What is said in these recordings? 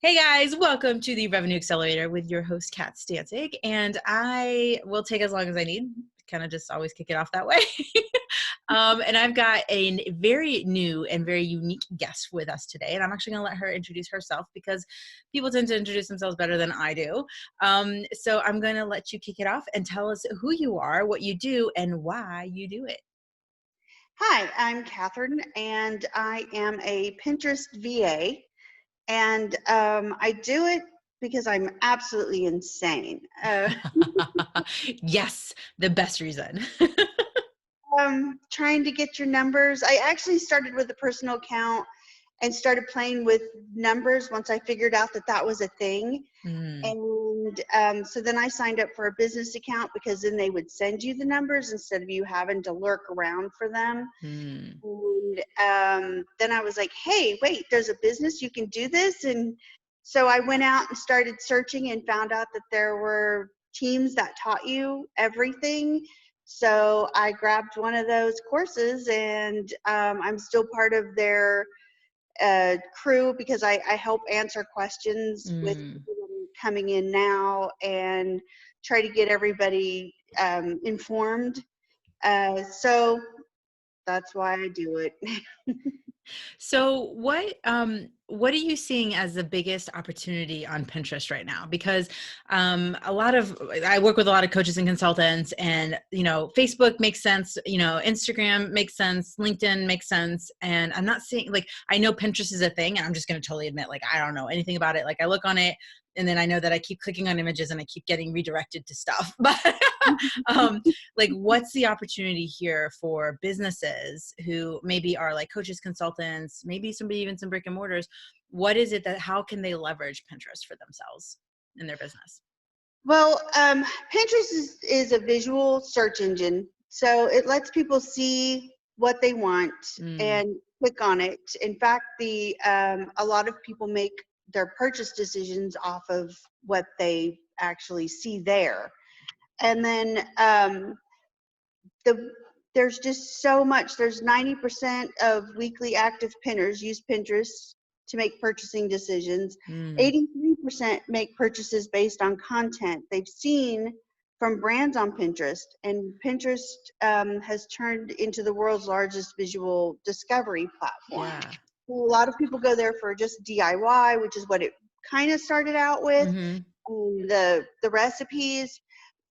Hey guys, welcome to the Revenue Accelerator with your host, Kat Stancik. And I will take as long as I need, kind of just always kick it off that way. And I've got a very new and very unique guest with us today. And I'm actually going to let her introduce herself because people tend to introduce themselves better than I do. So I'm going to let you kick it off and tell us who you are, what you do, and why you do it. Hi, I'm Kathryn, and I am a Pinterest VA, and I do it because I'm absolutely insane. Yes, the best reason. Trying to get your numbers. I actually started with a personal account and started playing with numbers once I figured out that that was a thing. Mm, And so then I signed up for a business account because then they would send you the numbers instead of you having to lurk around for them. mm. And then I was like, hey, wait, there's a business, you can do this. And so I went out and started searching and found out that there were teams that taught you everything. So I grabbed one of those courses, and I'm still part of their crew because I help answer questions with Mm. people that are coming in now and try to get everybody informed. So that's why I do it. So what are you seeing as the biggest opportunity on Pinterest right now? Because I work with a lot of coaches and consultants, and Facebook makes sense, Instagram makes sense, LinkedIn makes sense, and I'm not seeing, like, I know Pinterest is a thing, and I'm just going to totally admit, like, I don't know anything about it. Like, I look on it, and then I know that I keep clicking on images and I keep getting redirected to stuff, but um, like, what's the opportunity here for businesses who maybe are like coaches, consultants, maybe somebody, even some brick and mortars? What is it that, how can they leverage Pinterest for themselves in their business? Well, Pinterest is a visual search engine, so it lets people see what they want Mm, and click on it. In fact, a lot of people make their purchase decisions off of what they actually see there. And then the there's just so much. There's 90% of weekly active pinners use Pinterest to make purchasing decisions. mm, 83% make purchases based on content they've seen from brands on Pinterest. And Pinterest has turned into the world's largest visual discovery platform. yeah. So a lot of people go there for just DIY, which is what it kind of started out with, Mm-hmm. and the recipes,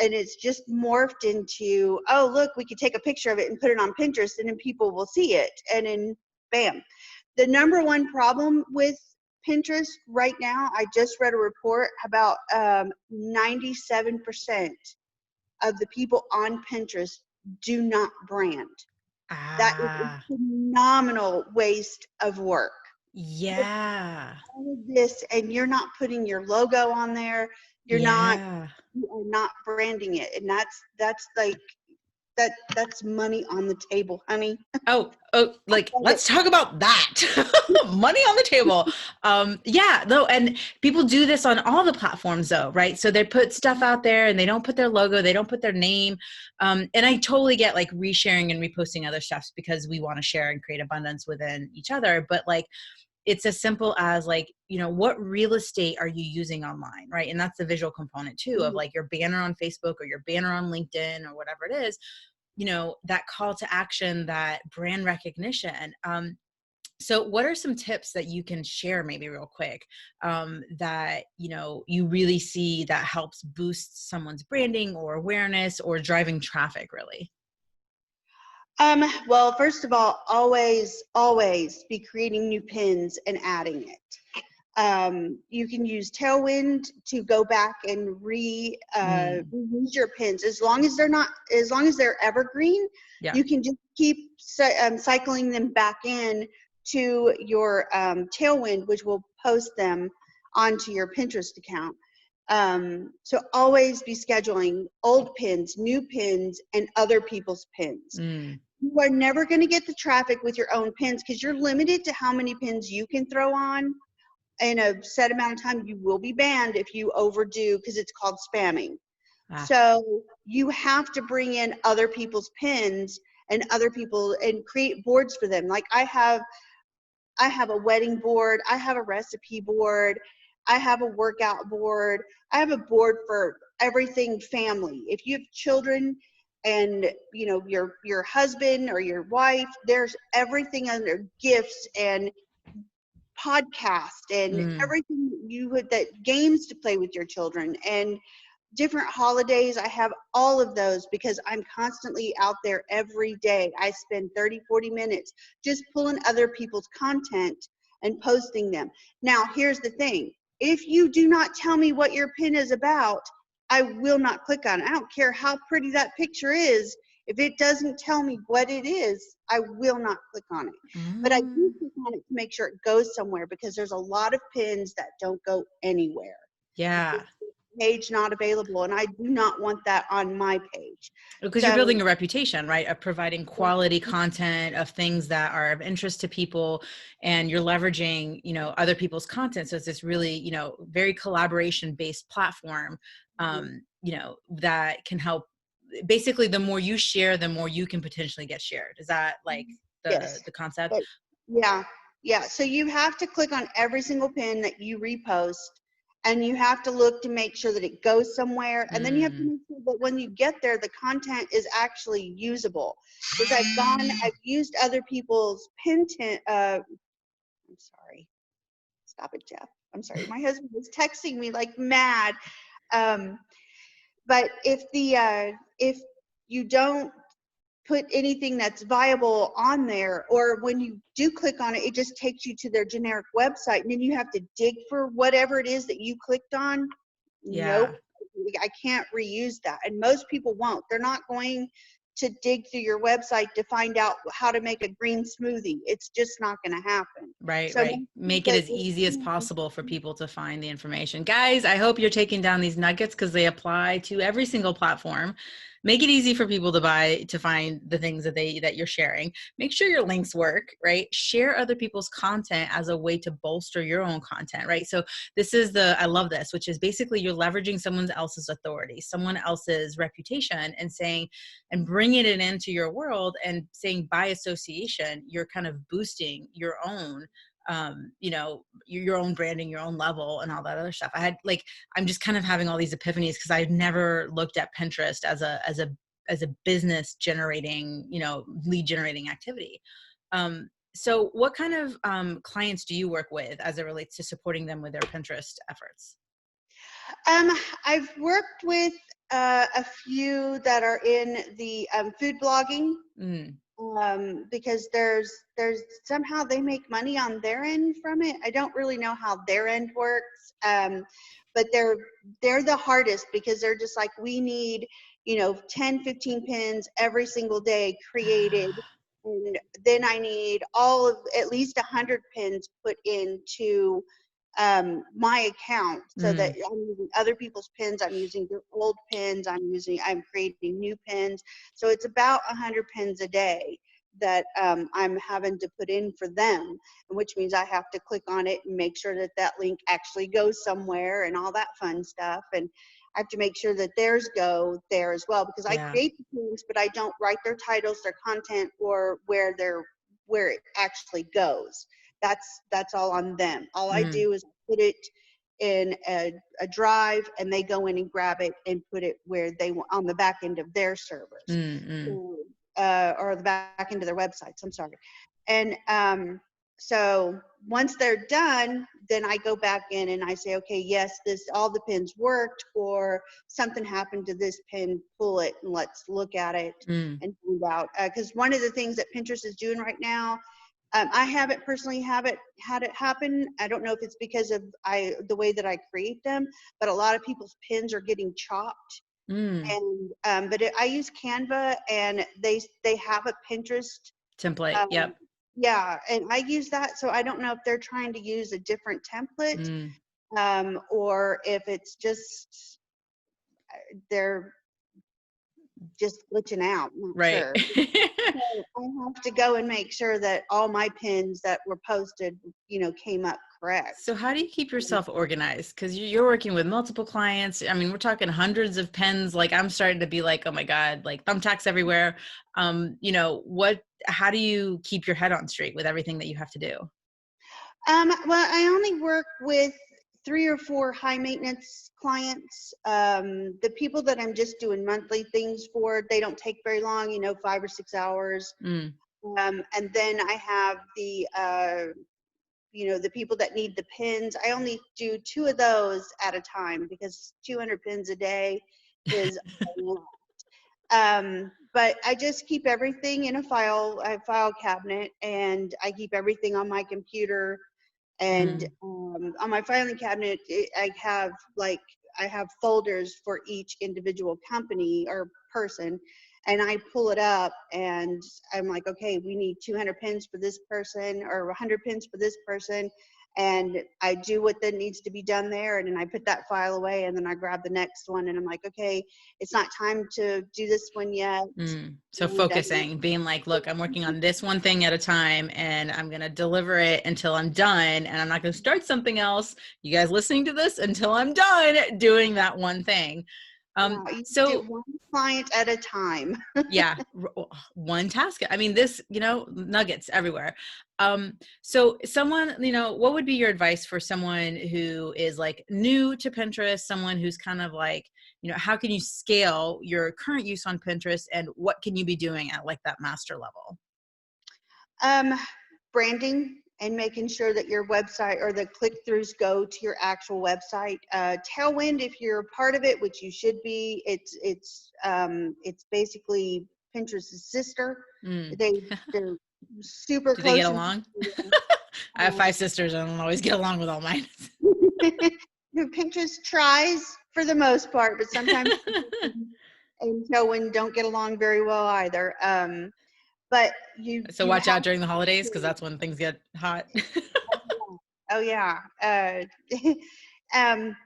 and it's just morphed into, oh, look, we could take a picture of it and put it on Pinterest, and then people will see it, and then bam. The number one problem with Pinterest right now, I just read a report about 97% of the people on Pinterest do not brand. That is a Ah, phenomenal waste of work. yeah. All of this, and you're not putting your logo on there, you're not Yeah. you are not branding it, and that's like that's money on the table, honey. Oh, like, Love it. let's talk about that. Money on the table. Yeah, though, and people do this on all the platforms though, right? So they put stuff out there and they don't put their logo, they don't put their name. And I totally get like resharing and reposting other stuff because we want to share and create abundance within each other. But like, it's as simple as, like, what real estate are you using online, right? And that's the visual component too, of Mhm. like your banner on Facebook or your banner on LinkedIn or whatever it is, that call to action, that brand recognition. So what are some tips that you can share, maybe real quick, that you really see that helps boost someone's branding or awareness or driving traffic, really? Well, first of all, always be creating new pins and adding it. You can use Tailwind to go back and Mm, reuse your pins as long as they're evergreen. yeah. You can just keep cycling them back in to your Tailwind, which will post them onto your Pinterest account. So always be scheduling old pins, new pins, and other people's pins. Mm, You are never going to get the traffic with your own pins because you're limited to how many pins you can throw on in a set amount of time. You will be banned if you overdo, because it's called spamming. ah, So you have to bring in other people's pins and other people and create boards for them. Like I have a wedding board, I have a recipe board, I have a workout board. I have a board for everything family. If you have children and your husband or your wife, there's everything under gifts and podcast and Mm, everything you would, that games to play with your children and different holidays. I have all of those because I'm constantly out there every day. I spend 30-40 minutes just pulling other people's content and posting them. Now here's the thing, if you do not tell me what your pin is about, I will not click on it. I don't care how pretty that picture is. If it doesn't tell me what it is, I will not click on it. But I do mm, click on it to make sure it goes somewhere, because there's a lot of pins that don't go anywhere. yeah. Page not available, and I do not want that on my page. Because you're So building a reputation, right, of providing quality content, of things that are of interest to people, and you're leveraging, other people's content. So it's this really, very collaboration based platform, that can help. Basically, the more you share, the more you can potentially get shared. Is that like the yes, the concept? but yeah, yeah. So you have to click on every single pin that you repost, and you have to look to make sure that it goes somewhere, and then you have to Mm, make sure that when you get there, the content is actually usable. Because I've used other people's I'm sorry, stop it, Jeff. I'm sorry, my husband was texting me like mad. Um, but if you don't put anything that's viable on there, or when you do click on it, it just takes you to their generic website, and then you have to dig for whatever it is that you clicked on. Nope, yeah. I can't reuse that. And most people won't. They're not going to dig through your website to find out how to make a green smoothie. It's just not going to happen. Right, So right. Make it as easy as possible for people to find the information. Guys, I hope you're taking down these nuggets because they apply to every single platform. Make it easy for people to find the things that you're sharing. Make sure your links work, right? Share other people's content as a way to bolster your own content, right? So I love this, which is basically you're leveraging someone else's authority, someone else's reputation, and saying, and bringing it into your world and saying by association, you're kind of boosting your own your own branding, your own level, and all that other stuff. I'm just kind of having all these epiphanies because I've never looked at Pinterest as a business generating, lead generating activity. So what kind of clients do you work with as it relates to supporting them with their Pinterest efforts? I've worked with a few that are in the food blogging, Mm, because there's somehow they make money on their end from it. I don't really know how their end works, but they're the hardest, because they're just like, we need 10-15 pins every single day created, and then I need all of at least 100 pins put into my account, so that mm, I'm using other people's pins, I'm using their old pins, I'm creating new pins. So it's about 100 pins a day that I'm having to put in for them, which means I have to click on it and make sure that that link actually goes somewhere and all that fun stuff. And I have to make sure that theirs go there as well, because I yeah. create the pins, but I don't write their titles, their content, or where it actually goes. That's all on them. All I Mm, do is put it in a drive, and they go in and grab it and put it where they want on the back end of their servers, mm, mm, or the back end of their websites. I'm sorry. And so once they're done, then I go back in and I say, okay, yes, this all the pins worked, or something happened to this pin. Pull it and let's look at it mm. and find out. Because one of the things that Pinterest is doing right now, I haven't personally had it happen. I don't know if it's because of the way that I create them, but a lot of people's pins are getting chopped. Mm. And I use Canva, and they have a Pinterest. Template. Um, Yep. yeah, and I use that. So I don't know if they're trying to use a different template, Mm. or if it's just they're just glitching out. I'm not Right. sure. So I have to go and make sure that all my pins that were posted, came up correct. So how do you keep yourself organized? Because you're working with multiple clients. I mean, we're talking hundreds of pens. Like I'm starting to be like, oh my God, like thumbtacks everywhere. How do you keep your head on straight with everything that you have to do? Well, I only work with 3 or 4 high maintenance clients. The people that I'm just doing monthly things for, they don't take very long, 5 or 6 hours. Mm. And then I have the people that need the pins. I only do 2 of those at a time because 200 pins a day is a lot. But I just keep everything in a file cabinet, and I keep everything on my computer. And Mm. on my filing cabinet, I have folders for each individual company or person, and I pull it up and I'm like, okay, we need 200 pins for this person or 100 pins for this person. And I do what that needs to be done there, and then I put that file away, and then I grab the next one, and I'm like, okay, it's not time to do this one yet. Mm. So And focusing, being like, look, I'm working on this one thing at a time and I'm going to deliver it until I'm done. And I'm not going to start something else. You guys listening to this until I'm done doing that one thing. you do So one client at a time. yeah, one task. I mean, this, nuggets everywhere. So someone, what would be your advice for someone who is like new to Pinterest, someone who's kind of like, how can you scale your current use on Pinterest and what can you be doing at like that master level? Um, Branding and making sure that your website or the click-throughs go to your actual website. Tailwind, if you're a part of it, which you should be, it's basically Pinterest's sister. Mm. They're super Do they get close. And along? I have 5 sisters. I don't always get along with all mine. Pinterest tries for the most part, but sometimes and Tailwind don't get along very well either. But you So you watch have out during the holidays because to. that's when things get hot. Oh yeah.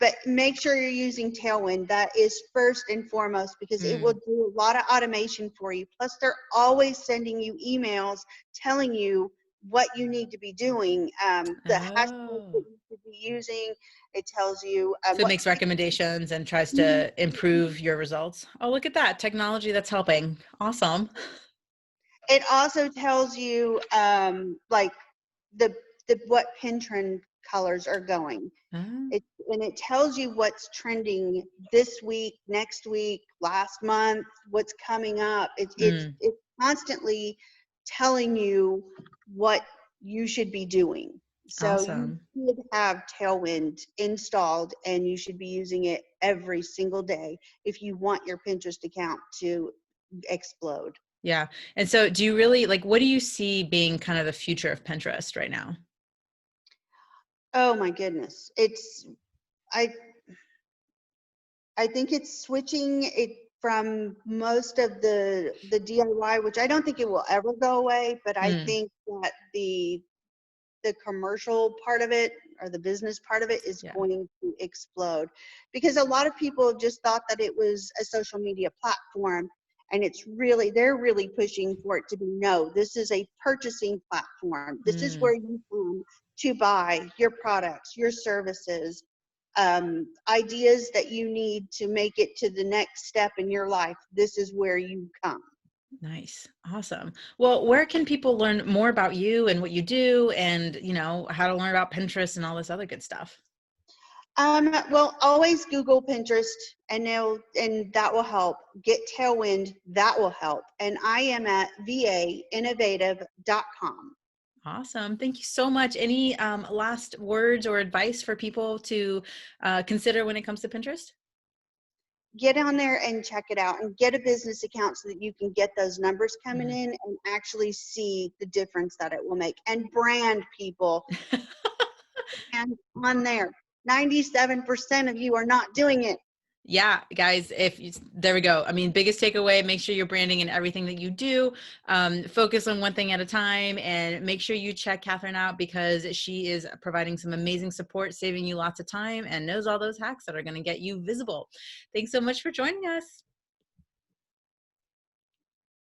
But make sure you're using Tailwind. That is first and foremost because it will Mm. do a lot of automation for you. Plus, they're always sending you emails telling you what you need to be doing, the hashtags that Oh. you should be using. It tells you So it makes recommendations and tries to improve your results. Oh, look at that technology that's helping. Awesome. it also tells you like the what pin trend colors are going. Ah. And it tells you what's trending this week, next week, last month, what's coming up. Mm, It's constantly telling you what you should be doing. So you awesome. should have Tailwind installed, and you should be using it every single day if you want your Pinterest account to explode. Yeah. And so do you really like what do you see being kind of the future of Pinterest right now? Oh my goodness. I I think it's switching it from most of the DIY, which I don't think it will ever go away, but I Mm, think that the commercial part of it or the business part of it is yeah. going to explode because a lot of people just thought that it was a social media platform, and they're really pushing for it to be, no, this is a purchasing platform. This is Mm, where you come to buy your products, your services, ideas that you need to make it to the next step in your life. This is where you come. nice. Awesome. Well, where can people learn more about you and what you do and, how to learn about Pinterest and all this other good stuff? Well, always Google Pinterest, and that will help. Get Tailwind, that will help. And I am at vainnovative.com. Awesome. Thank you so much. Any last words or advice for people to consider when it comes to Pinterest? Get on there and check it out, and get a business account so that you can get those numbers coming Mm. in and actually see the difference that it will make. And brand people, and on there. 97% of you are not doing it. Yeah, guys, there we go. I mean, biggest takeaway, make sure you're branding in everything that you do. Focus on one thing at a time and make sure you check Kathryn out because she is providing some amazing support, saving you lots of time and knows all those hacks that are going to get you visible. Thanks so much for joining us.